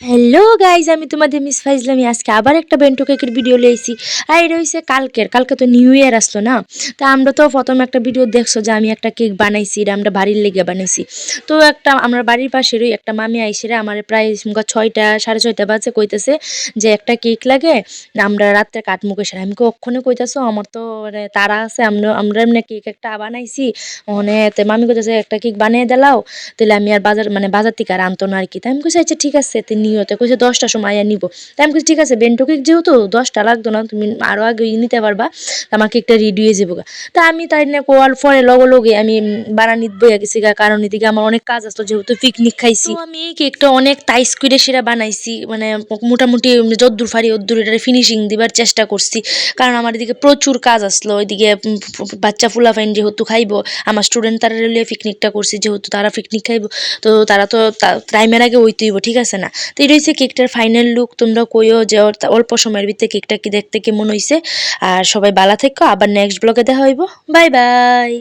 Hello guys, আমি তোমাদের miss ফাইজলামি আজকে আবার একটা বেন্টো কেকের ভিডিও লইছি। আর এটা হইছে কালকে তো নিউ ইয়ার আসলো না। তা আমরা তো প্রথম একটা ভিডিও দেখছো যে আমি একটা কেক বানাইছি, এটা আমরা বাড়ির লেগে বানাইছি। তো একটা আমরা বাড়ির পাশেরই একটা মামি আইসিরে আমার প্রায় 6টা 6:30 বাজে কইতেছে যে একটা কেক লাগে, আমরা রাত্রে কাটমুখে সেরা। আমি কখনো কইতাছো আমার তো মানে তারা আছে, আমরা এমনি কেক একটা বানাইছি। মানে মামি কইতেছে একটা কেক বানিয়ে দিলাও, তাহলে আমি আর বাজার থেকে আর আনতো না আর কি। তাই আমি কইছি আচ্ছা ঠিক আছে, নিয়তে কইছে 10টার সময় আয়া নিব। তাই আমি কইছি ঠিক আছে, বেন্টো কেক যেহেতু 10টা লাগতো না, তুমি আরো আগে নিতে পারবা, আমার কেকটা রেডি হয়ে যাবো। তা আমি তাই না কোয়াল পরে লগে আমি বানানিত বইয়া গেছি কারণ এদিকে আমার অনেক কাজ আসতো, যেহেতু পিকনিক খাইছি। তো আমি এই কেকটা অনেক তাইস করে সেরা বানাইছি, মানে মোটামুটি যদ্দূর ফারি ওদ্দূর এটা ফিনিশিং দিবার চেষ্টা করছি, কারণ আমার এদিকে প্রচুর কাজ আসলো। ওইদিকে বাচ্চা ফুলাফাইন যেহেতু খাইবো, আমার স্টুডেন্ট তারা রেলে পিকনিকটা করছি, যেহেতু তারা পিকনিক খাইবো, তো তারা তো টাইমের আগে হইতেইব, ঠিক আছে না। তো এটা হচ্ছে কেকটার ফাইনাল লুক। তোমরা কইও যে অল্প সময়ের ভিতরে কেকটা কি দেখতে কেমন হইছে। আর সবাই ভালো থেকো, আবার নেক্সট ব্লগে দেখা হইব। Bye bye.